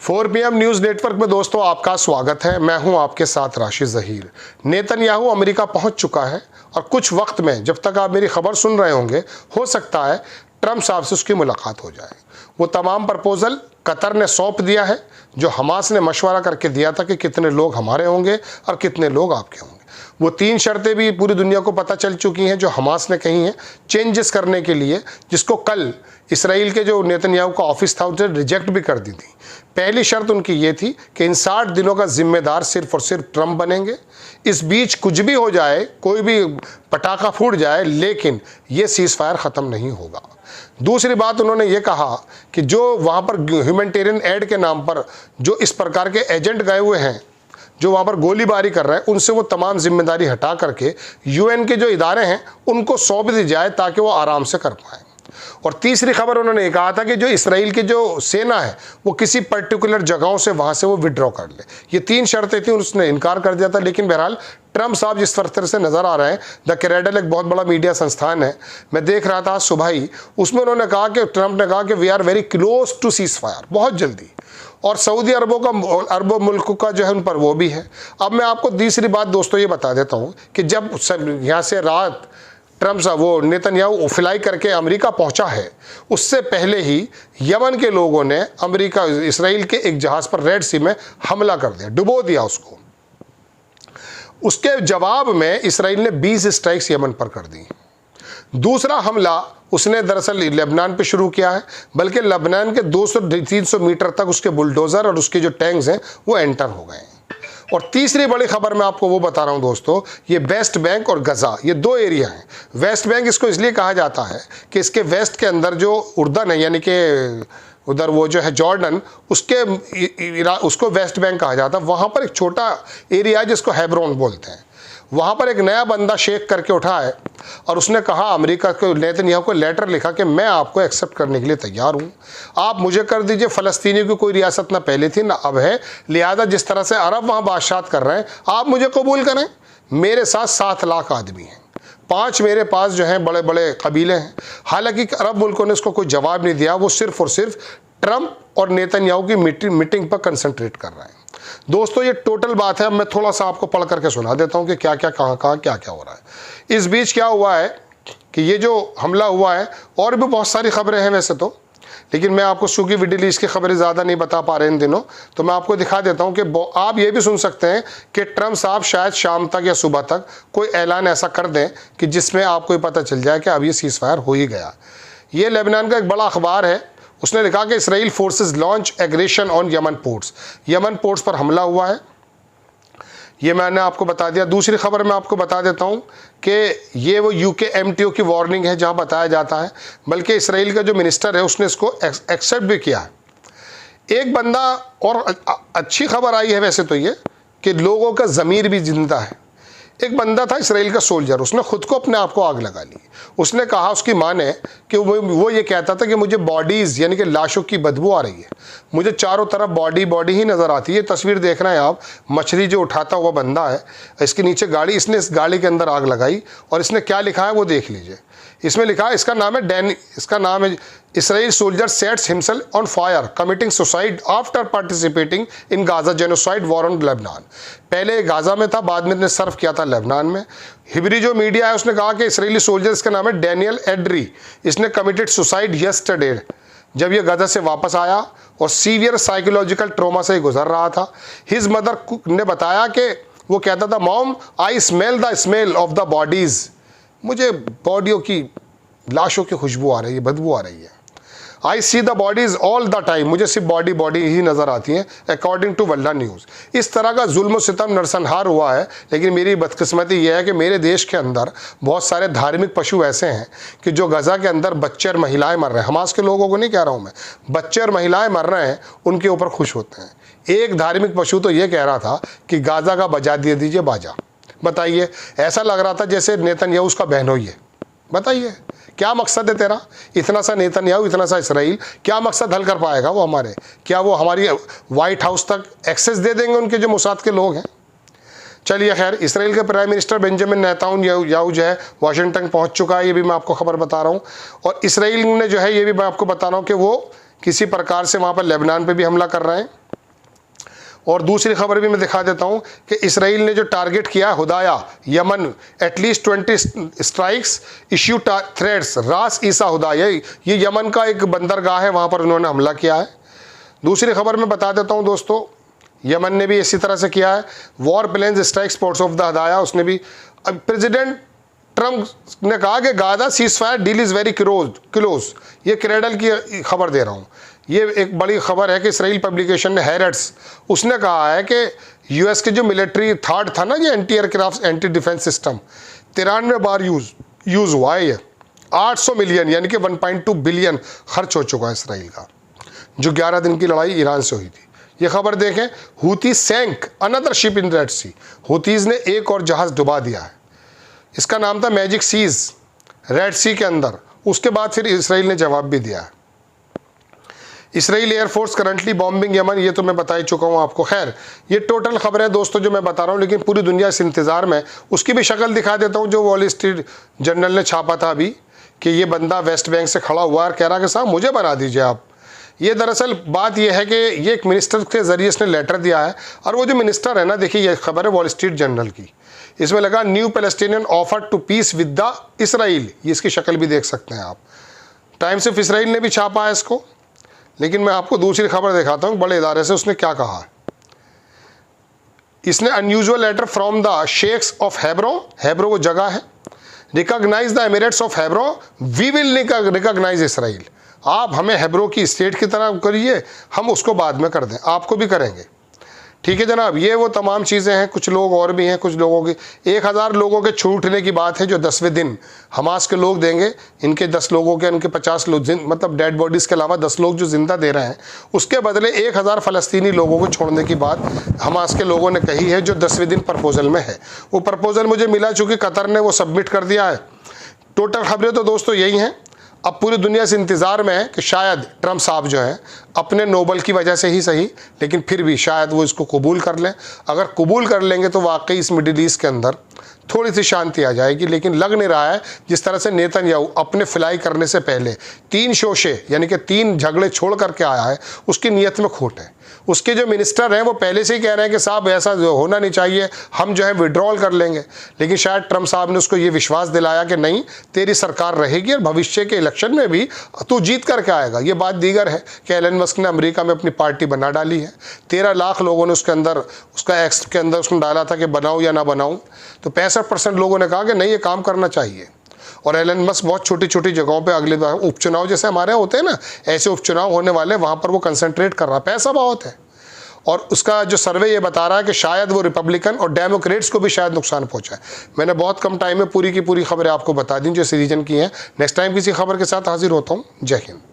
4 PM news network में दोस्तों आपका स्वागत है। मैं हूं आपके साथ राशिद ज़हीर। नेतन्याहू अमेरिका पहुंच चुका है और कुछ वक्त में जब तक आप मेरी खबर सुन रहे होंगे हो सकता है ट्रंप साहब से उसकी मुलाकात हो जाए। वो तमाम प्रपोजल कतर ने सौंप दिया है जो हमास ने मशवरा करके दिया था कि कितने लोग हमारे होंगे और कितने लोग आपके होंगे। वो 3 शर्तें भी पूरी दुनिया को पता चल चुकी हैं जो हमास ने कही हैं चेंजेस करने के लिए, जिसको कल इसराइल के जो नेतन्याहू का ऑफिस था उसे रिजेक्ट भी कर दी थी। पहली शर्त उनकी ये थी कि इन 60 दिनों का जिम्मेदार सिर्फ और सिर्फ ट्रंप बनेंगे। इस बीच कुछ भी हो जाए, कोई भी पटाखा फूट जाए, लेकिन ये सीज फायर ख़त्म नहीं होगा। दूसरी बात उन्होंने ये कहा कि जो वहाँ पर ह्यूमैनिटेरियन एड के नाम पर जो इस प्रकार के एजेंट गए हुए हैं, जो वहाँ पर गोलीबारी कर रहे हैं, उनसे वो तमाम जिम्मेदारी हटा करके यूएन के जो इदारे हैं उनको सौंप दी जाए ताकि वो आराम से कर पाएँ। और तीसरी खबर उन्होंने ये कहा था कि जो इसराइल की जो सेना है वो किसी पर्टिकुलर जगहों से वहाँ से वो विड्रॉ कर ले। ये 3 शर्तें थी, उसने इनकार कर दिया था। लेकिन बहरहाल ट्रंप साहब जिस तरह से नज़र आ रहे हैं, द कैरेडल एक बहुत बड़ा मीडिया संस्थान है, मैं देख रहा था सुबह ही, उसमें उन्होंने कहा कि ट्रंप ने कहा कि we are very close to ceasefire, बहुत जल्दी। और सऊदी अरबों मुल्क का जो है उन पर वो भी है। अब मैं आपको तीसरी बात दोस्तों ये बता देता हूँ कि जब यहाँ से रात ट्रंप साहब वो नेतन्याहू फ्लाई करके अमेरिका पहुंचा है, उससे पहले ही यमन के लोगों ने अमेरिका इसराइल के एक जहाज़ पर रेड सी में हमला कर दिया, डुबो दिया उसको। उसके जवाब में इसराइल ने 20 स्ट्राइक्स यमन पर कर दी। दूसरा हमला उसने दरअसल लेबनान पे शुरू किया है, बल्कि लेबनान के 200-300 मीटर तक उसके बुलडोज़र और उसके जो टैंक्स हैं वो एंटर हो गए हैं। और तीसरी बड़ी खबर मैं आपको वो बता रहा हूँ दोस्तों, ये वेस्ट बैंक और गज़ा, ये 2 एरिया हैं। वेस्ट बैंक इसको इसलिए कहा जाता है कि इसके वेस्ट के अंदर जो उर्दन है, यानी कि उधर वो जो है जॉर्डन, उसको वेस्ट बैंक कहा जाता है। वहाँ पर एक छोटा एरिया है जिसको हेब्रोन बोलते हैं। वहाँ पर एक नया बंदा शेख करके उठा है और उसने कहा अमेरिका को, नेतन्याहू को लेटर लिखा कि मैं आपको एक्सेप्ट करने के लिए तैयार हूँ, आप मुझे कर दीजिए। फ़लस्तीनी की कोई रियासत ना पहले थी ना अब है, लिहाजा जिस तरह से अरब वहाँ बादशाहत कर रहे हैं आप मुझे कबूल करें। मेरे साथ 7 लाख आदमी हैं, 5 मेरे पास जो हैं बड़े बड़े कबीले हैं। हालांकि अरब मुल्कों ने इसको कोई जवाब नहीं दिया, वो सिर्फ और सिर्फ ट्रंप और नेतन्याहू की मीटिंग पर कंसंट्रेट कर रहे हैं। दोस्तों ये टोटल बात है। अब मैं थोड़ा सा आपको पढ़ करके सुना देता हूँ कि क्या क्या कहाँ क्या क्या हो रहा है। इस बीच क्या हुआ है कि ये जो हमला हुआ है, और भी बहुत सारी खबरें हैं वैसे तो, लेकिन मैं आपको चूँकि मिडिल ईस्ट की खबरें ज़्यादा नहीं बता पा रहे इन दिनों, तो मैं आपको दिखा देता हूँ कि आप ये भी सुन सकते हैं कि ट्रंप साहब शायद शाम तक या सुबह तक कोई ऐलान ऐसा कर दें कि जिसमें आपको पता चल जाए कि अब ये सीज़ फायर हो ही गया। ये लेबनान का एक बड़ा अखबार है, उसने लिखा कि Israel forces launch aggression on Yemen ports. Yemen ports पर हमला हुआ है, ये मैंने आपको बता दिया। दूसरी खबर मैं आपको बता देता हूँ कि ये वो यूके एमटीओ की वार्निंग है जहाँ बताया जाता है, बल्कि इसराइल का जो मिनिस्टर है उसने इसको एक्सेप्ट भी किया है। एक बंदा, और अच्छी खबर आई है वैसे तो ये कि लोगों का ज़मीर भी जिंदा है। एक बंदा था इसराइल का सोल्जर, उसने खुद को अपने आप को आग लगा ली। उसने कहा उसकी माँ ने कि वो ये कहता था कि मुझे बॉडीज़ यानी कि लाशों की बदबू आ रही है, मुझे चारों तरफ बॉडी ही नज़र आती है। ये तस्वीर देख रहे हैं आप, मछली जो उठाता हुआ बंदा है, इसके नीचे गाड़ी, इसने इस गाड़ी के अंदर आग लगाई और इसने क्या लिखा है वो देख लीजिए। इसमें लिखा है, इसका नाम है Israel soldier sets himself on fire committing suicide after participating in Gaza genocide war on Lebanon. पहले गाजा में था, बाद में इसने सर्व किया था लेबनान में। हिब्री जो मीडिया है उसने कहा कि इसराइली सोल्जर, इसका नाम है डैनियल एड्री, इसने कमिटेड सुसाइड यस्टरडे, जब ये गाजा से वापस आया और सीवियर साइकोलॉजिकल ट्रोमा से गुजर रहा था। हिज मदर ने बताया कि वो कहता था, mom I smell the smell of the bodies, मुझे बॉडियों की, लाशों की खुशबू आ रही है, बदबू आ रही है। I see the bodies all the time, मुझे सिर्फ बॉडी ही नज़र आती हैं, अकॉर्डिंग टू वर्ल्ड न्यूज़। इस तरह का जुल्म सितम नरसंहार हुआ है। लेकिन मेरी बदकिस्मती यह है कि मेरे देश के अंदर बहुत सारे धार्मिक पशु ऐसे हैं कि जो गज़ा के अंदर बच्चे और महिलाएं मर रहे हैं, हमास के लोगों को नहीं कह रहा हूँ मैं, बच्चे और महिलाएं मर रहे हैं, उनके ऊपर खुश होते हैं। एक धार्मिक पशु तो ये कह रहा था कि गाज़ा का बजा दे दीजिए बाजा। बताइए, ऐसा लग रहा था जैसे नेतन्याहू उसका बहनोई है। बताइए क्या मकसद है तेरा? इतना सा नेतन्याहू, इतना सा इसराइल, क्या मकसद हल कर पाएगा वो हमारे? क्या वो हमारी वाइट हाउस तक एक्सेस दे देंगे उनके जो मुसाद के लोग हैं? चलिए खैर, इसराइल के प्राइम मिनिस्टर बेंजामिन नेतन्याहू जो है वाशिंगटन पहुंच चुका है, ये भी मैं आपको खबर बता रहा हूँ। और इसराइल ने जो है, ये भी मैं आपको बता रहा हूँ कि वो किसी प्रकार से वहाँ पर लेबनान पे भी हमला कर रहे हैं। और दूसरी खबर भी मैं दिखा देता हूं कि इसराइल ने जो टारगेट किया हुदाया Yemen, at least 20 strikes issue threads रास ईसा हुदाया, ये यमन का एक बंदरगाह है, वहां पर उन्होंने हमला किया है। दूसरी खबर मैं बता देता हूं दोस्तों, यमन ने भी इसी तरह से किया है। War planes strikes ports of the Hodeidah, उसने भी। अब प्रेसिडेंट ट्रंप ने कहा कि Gaza ceasefire deal is very close. ये क्रेडल की खबर दे रहा हूँ। ये एक बड़ी खबर है कि इसराइल पब्लिकेशन ने हैरेट्स, उसने कहा है कि यूएस के जो मिलिट्री थार्ड था ना, ये anti aircraft anti defence system 93 बार यूज़ हुआ है। ये 800 मिलियन यानी कि 1.2 बिलियन खर्च हो चुका है इसराइल का, जो 11 दिन की लड़ाई ईरान से हुई थी। ये खबर देखें, Houthi sank another ship in Red Sea, Houthis ने एक और जहाज़ डुबा दिया है, इसका नाम था मैजिक सीज, रेड सी के अंदर। उसके बाद फिर इसराइल ने जवाब भी दिया है। Israel air force currently bombing Yemen, ये तो मैं बता ही चुका हूँ आपको। खैर, ये टोटल खबर है दोस्तों जो मैं बता रहा हूँ, लेकिन पूरी दुनिया इस इंतज़ार में। उसकी भी शक्ल दिखा देता हूँ जो वॉल स्ट्रीट जर्नल ने छापा था अभी, कि ये बंदा वेस्ट बैंक से खड़ा हुआ और कह रहा कि साहब मुझे बना दीजिए आप। ये दरअसल बात यह है कि ये एक मिनिस्टर के ज़रिए इसने लेटर दिया है, और वो जो मिनिस्टर है ना, देखिए ये खबर है वॉल स्ट्रीट जर्नल की, इसमें लगा new Palestinian offer to peace with the Israel. ये इसकी शक्ल भी देख सकते हैं आप। टाइम्स ऑफ इसराइल ने भी छापा है इसको। लेकिन मैं आपको दूसरी खबर दिखाता हूँ बड़े इदारे से, उसने क्या कहा है। इसने unusual letter from the sheikhs of Hebron, Hebron वो जगह है, recognise the emirates of Hebron, we will recognise Israel. आप हमें हेब्रो की स्टेट की तरह करिए, हम उसको बाद में कर दें, आपको भी करेंगे। ठीक है जनाब, ये वो तमाम चीज़ें हैं। कुछ लोग और भी हैं, कुछ लोगों की 1000 लोगों के छूटने की बात है जो 10वें दिन हमास के लोग देंगे। इनके 10 लोगों के, उनके 50 लोग मतलब डेड बॉडीज़ के अलावा 10 लोग जो जिंदा दे रहे हैं, उसके बदले 1000 फ़लस्तीनी लोगों को छोड़ने की बात हमास के लोगों ने कही है, जो 10वें दिन प्रपोजल में है। वो प्रपोजल मुझे मिला, चूँकि कतर ने वो सबमिट कर दिया है। टोटल खबरें तो दोस्तों यही हैं। अब पूरी दुनिया से इंतज़ार में है कि शायद ट्रंप साहब जो हैं, अपने नोबल की वजह से ही सही, लेकिन फिर भी शायद वो इसको कबूल कर लें। अगर कबूल कर लेंगे तो वाकई इस मिडिल ईस्ट के अंदर थोड़ी सी शांति आ जाएगी। लेकिन लग नहीं रहा है, जिस तरह से नेतन्याहू अपने फ्लाई करने से पहले 3 शोशे यानी कि 3 झगड़े छोड़ करके आया है, उसकी नीयत में खोट है। उसके जो मिनिस्टर हैं वो पहले से ही कह रहे हैं कि साहब ऐसा होना नहीं चाहिए, हम जो है विड्रॉल कर लेंगे। लेकिन शायद ट्रंप साहब ने उसको ये विश्वास दिलाया कि नहीं, तेरी सरकार रहेगी और भविष्य के इलेक्शन में भी तू जीत करके आएगा। ये बात दीगर है कि एलन मस्क ने अमेरिका में अपनी पार्टी बना डाली है। 13 लाख लोगों ने उसके अंदर, उसका एक्स के अंदर उसने डाला था कि बनाऊँ या ना बनाऊँ, तो 65% लोगों ने कहा कि नहीं, ये काम करना चाहिए। और एलन मस्क बहुत छोटी छोटी जगहों पे अगले बार उपचुनाव जैसे हमारे यहाँ होते हैं ना, ऐसे उपचुनाव होने वाले, वहाँ पर वो कंसंट्रेट कर रहा है। पैसा बहुत है। और उसका जो सर्वे ये बता रहा है कि शायद वो रिपब्लिकन और डेमोक्रेट्स को भी शायद नुकसान पहुंचा है। मैंने बहुत कम टाइम में पूरी की पूरी खबरें आपको बता दी जो सीरीजन की हैं। नेक्स्ट टाइम किसी खबर के साथ हाजिर होता हूँ। जय हिंद।